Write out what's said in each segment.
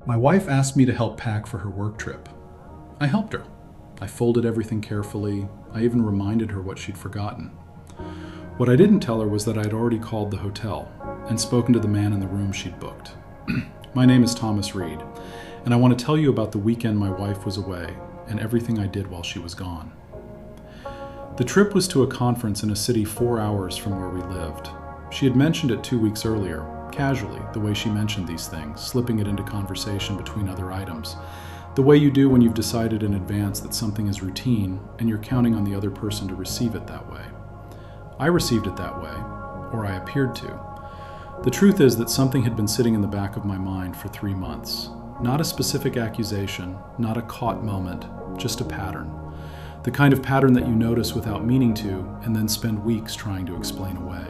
My wife asked me to help pack for her work trip. I helped her. I folded everything carefully. I even reminded her what she'd forgotten. What I didn't tell her was that I'd already called the hotel and spoken to the man in the room she'd booked. My name is Thomas Reed, and I want to tell you about the weekend my wife was away and everything I did while she was gone. The trip was to a conference in a city 4 hours from where we lived. She had mentioned it 2 weeks earlier, casually, the way she mentioned these things, slipping it into conversation between other items, the way you do when you've decided in advance that something is routine and you're counting on the other person to receive it that way. I received it that way, or I appeared to. The truth is that something had been sitting in the back of my mind for 3 months. Not a specific accusation, not a caught moment, just a pattern. The kind of pattern that you notice without meaning to and then spend weeks trying to explain away.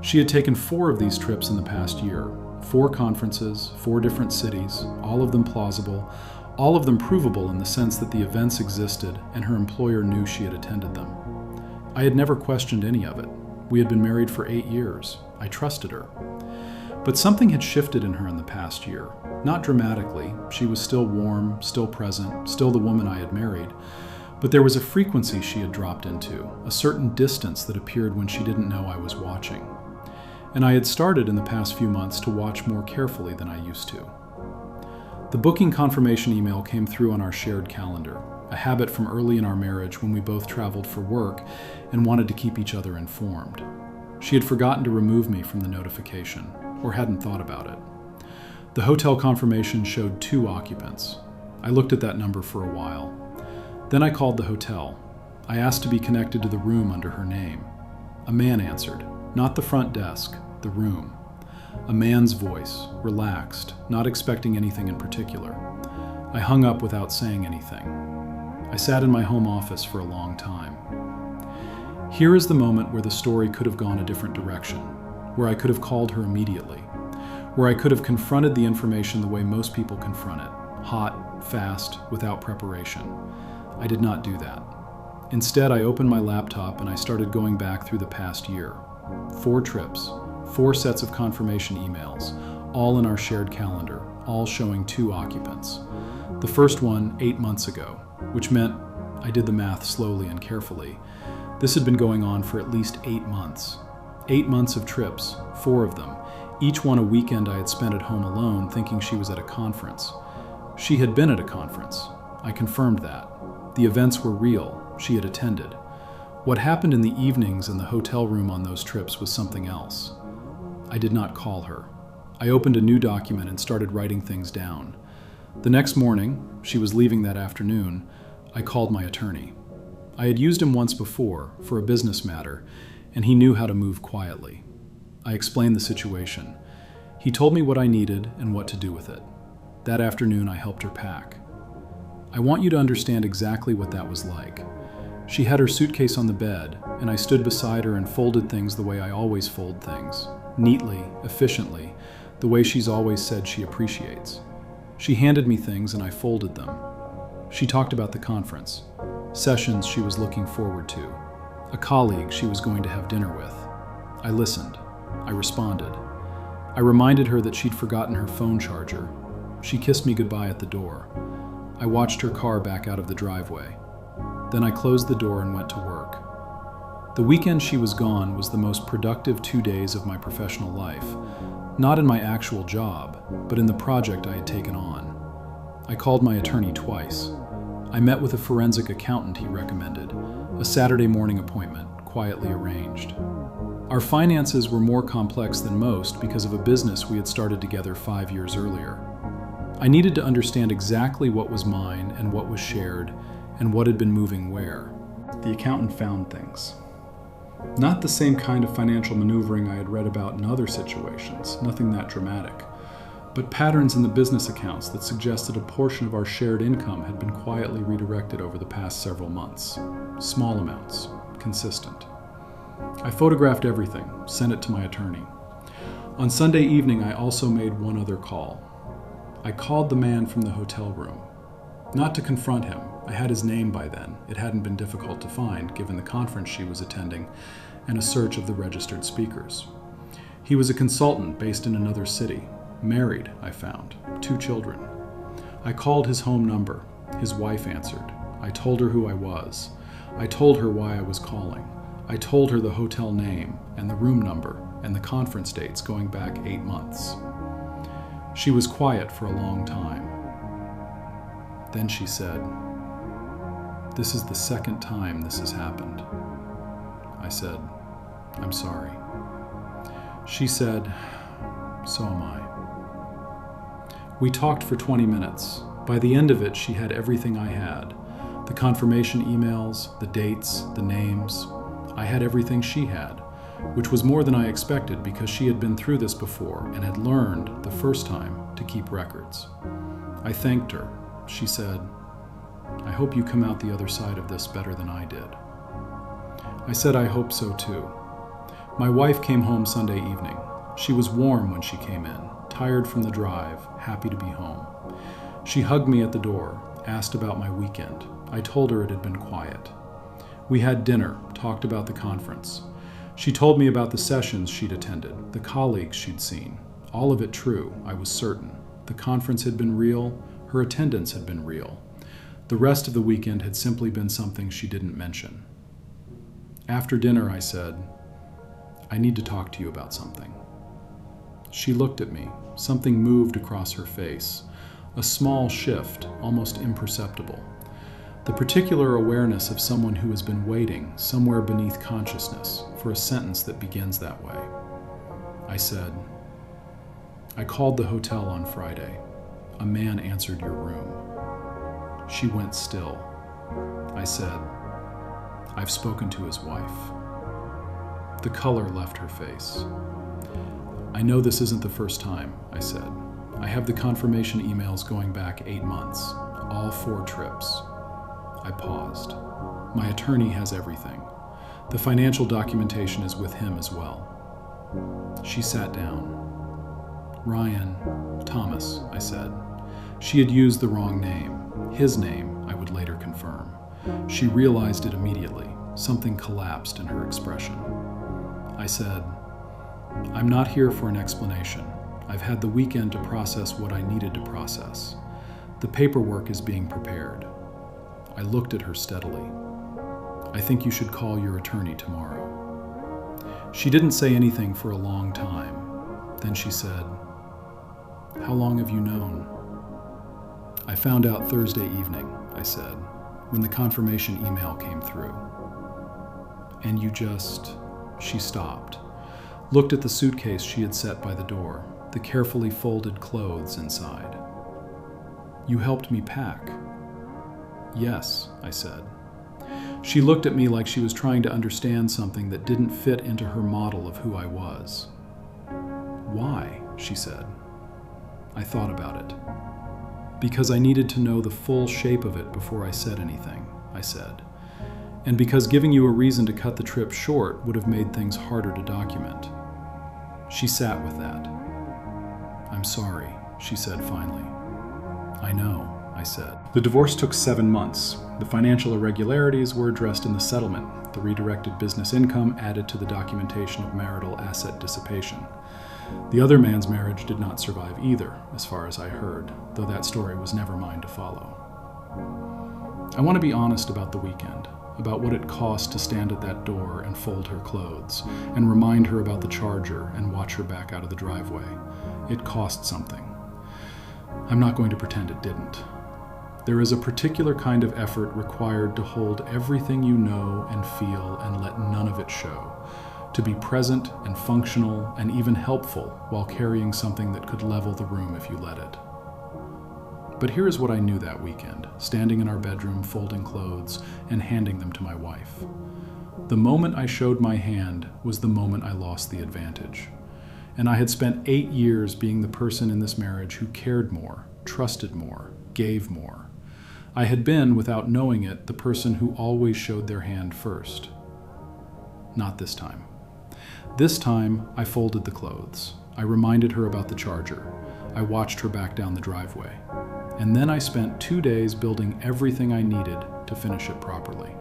She had taken 4 of these trips in the past year. 4 conferences, 4 different cities, all of them plausible, all of them provable in the sense that the events existed and her employer knew she had attended them. I had never questioned any of it. We had been married for 8 years. I trusted her. But something had shifted in her in the past year. Not dramatically. She was still warm, still present, still the woman I had married. But there was a frequency she had dropped into, a certain distance that appeared when she didn't know I was watching. And I had started in the past few months to watch more carefully than I used to. The booking confirmation email came through on our shared calendar, a habit from early in our marriage when we both traveled for work and wanted to keep each other informed. She had forgotten to remove me from the notification, or hadn't thought about it. The hotel confirmation showed 2 occupants. I looked at that number for a while. Then I called the hotel. I asked to be connected to the room under her name. A man answered, not the front desk, the room. A man's voice, relaxed, not expecting anything in particular. I hung up without saying anything. I sat in my home office for a long time. Here is the moment where the story could have gone a different direction, where I could have called her immediately, where I could have confronted the information the way most people confront it, hot, fast, without preparation. I did not do that. Instead, I opened my laptop and I started going back through the past year. 4 trips, 4 sets of confirmation emails, all in our shared calendar, all showing 2 occupants. The first one 8 months ago, which meant, I did the math slowly and carefully, this had been going on for at least 8 months. 8 months of trips, 4 of them, each one a weekend I had spent at home alone thinking she was at a conference. She had been at a conference. I confirmed that. The events were real. She had attended. What happened in the evenings in the hotel room on those trips was something else. I did not call her. I opened a new document and started writing things down. The next morning, she was leaving that afternoon, I called my attorney. I had used him once before, for a business matter, and he knew how to move quietly. I explained the situation. He told me what I needed and what to do with it. That afternoon, I helped her pack. I want you to understand exactly what that was like. She had her suitcase on the bed, and I stood beside her and folded things the way I always fold things, neatly, efficiently, the way she's always said she appreciates. She handed me things and I folded them. She talked about the conference, sessions she was looking forward to, a colleague she was going to have dinner with. I listened. I responded. I reminded her that she'd forgotten her phone charger. She kissed me goodbye at the door. I watched her car back out of the driveway. Then I closed the door and went to work. The weekend she was gone was the most productive 2 days of my professional life, not in my actual job, but in the project I had taken on. I called my attorney twice. I met with a forensic accountant he recommended, a Saturday morning appointment, quietly arranged. Our finances were more complex than most because of a business we had started together 5 years earlier. I needed to understand exactly what was mine and what was shared, and what had been moving where. The accountant found things. Not the same kind of financial maneuvering I had read about in other situations, nothing that dramatic, but patterns in the business accounts that suggested a portion of our shared income had been quietly redirected over the past several months. Small amounts, consistent. I photographed everything, sent it to my attorney. On Sunday evening, I also made one other call. I called the man from the hotel room. Not to confront him. I had his name by then. It hadn't been difficult to find, given the conference she was attending, and a search of the registered speakers. He was a consultant based in another city. Married, I found. 2 children. I called his home number. His wife answered. I told her who I was. I told her why I was calling. I told her the hotel name and the room number and the conference dates going back 8 months. She was quiet for a long time. Then she said, "This is the second time this has happened." I said, "I'm sorry." She said, "So am I." We talked for 20 minutes. By the end of it, she had everything I had. The confirmation emails, the dates, the names. I had everything she had, which was more than I expected because she had been through this before and had learned the first time to keep records. I thanked her. She said, "I hope you come out the other side of this better than I did." I said I hope so too. My wife came home Sunday evening. She was warm when she came in, tired from the drive, happy to be home. She hugged me at the door, asked about my weekend. I told her it had been quiet. We had dinner, talked about the conference. She told me about the sessions she'd attended, the colleagues she'd seen. All of it true, I was certain. The conference had been real, her attendance had been real. The rest of the weekend had simply been something she didn't mention. After dinner, I said, "I need to talk to you about something." She looked at me. Something moved across her face. A small shift, almost imperceptible. The particular awareness of someone who has been waiting somewhere beneath consciousness for a sentence that begins that way. I said, "I called the hotel on Friday. A man answered your room." She went still. I said, "I've spoken to his wife." The color left her face. "I know this isn't the first time," I said. "I have the confirmation emails going back 8 months, all 4 trips." I paused. "My attorney has everything. The financial documentation is with him as well." She sat down. "Ryan Thomas," I said. She had used the wrong name. His name, I would later confirm. She realized it immediately. Something collapsed in her expression. I said, "I'm not here for an explanation. I've had the weekend to process what I needed to process. The paperwork is being prepared." I looked at her steadily. "I think you should call your attorney tomorrow." She didn't say anything for a long time. Then she said, "How long have you known?" "I found out Thursday evening," I said, when the confirmation email came through. "And you just..." She stopped, looked at the suitcase she had set by the door, the carefully folded clothes inside. "You helped me pack." "Yes," I said. She looked at me like she was trying to understand something that didn't fit into her model of who I was. "Why?" she said. I thought about it. "Because I needed to know the full shape of it before I said anything," I said. "And because giving you a reason to cut the trip short would have made things harder to document." She sat with that. "I'm sorry," she said finally. "I know," I said. The divorce took 7 months. The financial irregularities were addressed in the settlement. The redirected business income added to the documentation of marital asset dissipation. The other man's marriage did not survive either, as far as I heard, though that story was never mine to follow. I want to be honest about the weekend, about what it cost to stand at that door and fold her clothes, and remind her about the charger and watch her back out of the driveway. It cost something. I'm not going to pretend it didn't. There is a particular kind of effort required to hold everything you know and feel and let none of it show, to be present and functional and even helpful while carrying something that could level the room if you let it. But here is what I knew that weekend, standing in our bedroom folding clothes and handing them to my wife. The moment I showed my hand was the moment I lost the advantage. And I had spent 8 years being the person in this marriage who cared more, trusted more, gave more. I had been, without knowing it, the person who always showed their hand first. Not this time. This time, I folded the clothes. I reminded her about the charger. I watched her back down the driveway. And then I spent 2 days building everything I needed to finish it properly.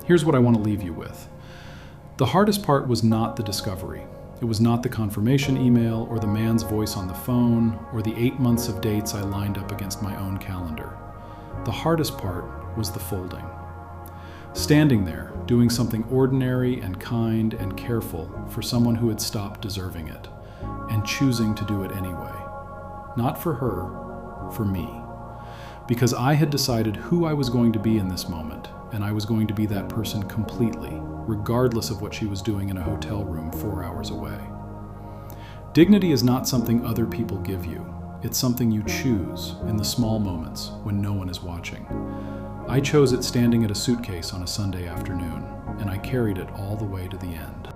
Here's what I want to leave you with. The hardest part was not the discovery. It was not the confirmation email or the man's voice on the phone or the 8 months of dates I lined up against my own calendar. The hardest part was the folding. Standing there, doing something ordinary and kind and careful for someone who had stopped deserving it, and choosing to do it anyway. Not for her, for me. Because I had decided who I was going to be in this moment, and I was going to be that person completely, regardless of what she was doing in a hotel room 4 hours away. Dignity is not something other people give you. It's something you choose in the small moments when no one is watching. I chose it standing at a suitcase on a Sunday afternoon, and I carried it all the way to the end.